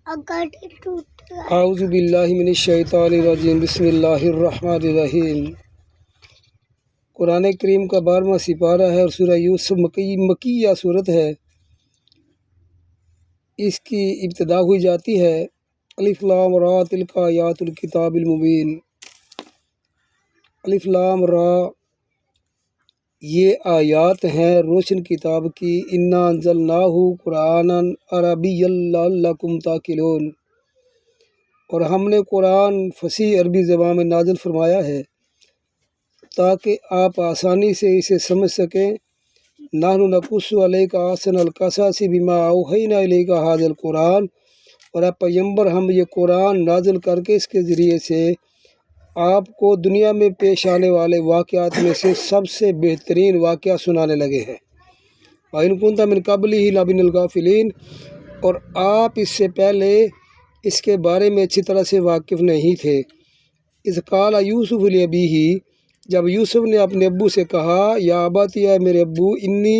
اعوذ باللہ من الشیطان الرجیم بسم اللہ الرحمن الرحیم۔ قرآن کریم کا 12واں سپارہ ہے اور سورہ یوسف مکیہ صورت ہے۔ اس کی ابتدا ہوئی جاتی ہے الف لام را تلک آیات الکتاب المبین۔ الف لام را یہ آیات ہیں روشن کتاب کی۔ انا انزلناہ قرآنا عربیا لعلکم تعقلون، اور ہم نے قرآن فصیح عربی زبان میں نازل فرمایا ہے تاکہ آپ آسانی سے اسے سمجھ سکیں۔ نحن نقص علیک احسن القصص بما اوحینا الیک ھذا القرآن، اور اے پیغمبر ہم یہ قرآن نازل کر کے اس کے ذریعے سے آپ کو دنیا میں پیش آنے والے واقعات میں سے سب سے بہترین واقعہ سنانے لگے ہیں۔ وَإِن كُنتَ مِن قَبْلِهِ لَمِنَ الْغَافِلِينَ، اور آپ اس سے پہلے اس کے بارے میں اچھی طرح سے واقف نہیں تھے۔ اذ قال یوسف لأبیہ، جب یوسف نے اپنے ابو سے کہا یا ابت، اے میرے ابو، انی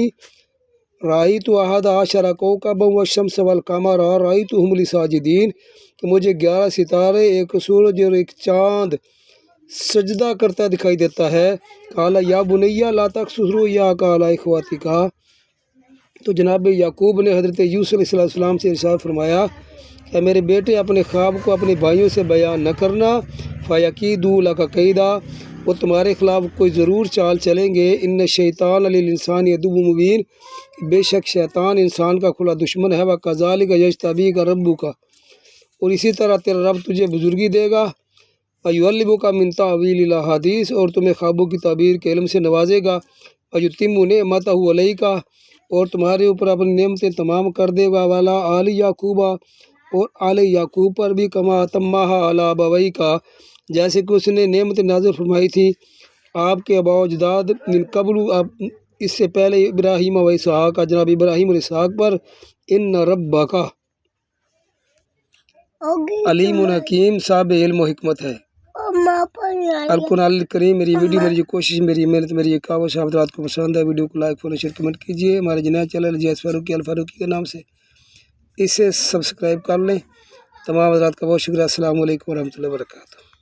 رأیت احد عشر کوکبا والشمس والقمر رأیتهم لی ساجدین، کہ مجھے 11 ستارے، ایک سورج اور ایک چاند سجدہ کرتا دکھائی دیتا ہے۔ قال یا بنی لا تقصص رؤیاک علی اخوتک، تو جناب یعقوب نے حضرت یوسف علیہ السلام سے ارشاد فرمایا کہ میرے بیٹے اپنے خواب کو اپنے بھائیوں سے بیان نہ کرنا، فیکیدوا لک کیدا، وہ تمہارے خلاف کوئی ضرور چال چلیں گے۔ ان الشیطان للانسان عدو مبین، بے شک شیطان انسان کا کھلا دشمن ہے۔ وکذالک یجتبیک ربک، اور اسی طرح تیرا رب تجھے بزرگی دے گا۔ ویعلمک من تأویل الاحادیث، اور تمہیں خوابوں کی تعبیر کے علم سے نوازے گا۔ ویتم نعمتہ علیک، اور تمہارے اوپر اپنی نعمتیں تمام کر دے گا۔ وعلی آل یعقوب، اور آل یعقوب پر بھی، کما اتمھا علی ابویک، جیسے کہ اس نے نعمت نازل فرمائی تھی آپ کے آباء و اجداد من قبل، اس سے پہلے، ابراہیم و اسحاق، جناب ابراہیم اور اسحاق پر۔ ان ربک علیم حکیم، صاحب علم و حکمت ہے۔ القرآن الکریم میری ویڈیو، میری یہ کوشش، میری محنت، میری یہ کاوش آپ حضرات کو پسند ہے، ویڈیو کو لائک فالو شیئر کمنٹ کیجیے۔ ہمارے جنید چینل جیس فاروقی الفاروقی کے نام سے اسے سبسکرائب کر لیں۔ تمام حضرات کا بہت شکریہ۔ السلام علیکم ورحمۃ اللہ وبرکاتہ۔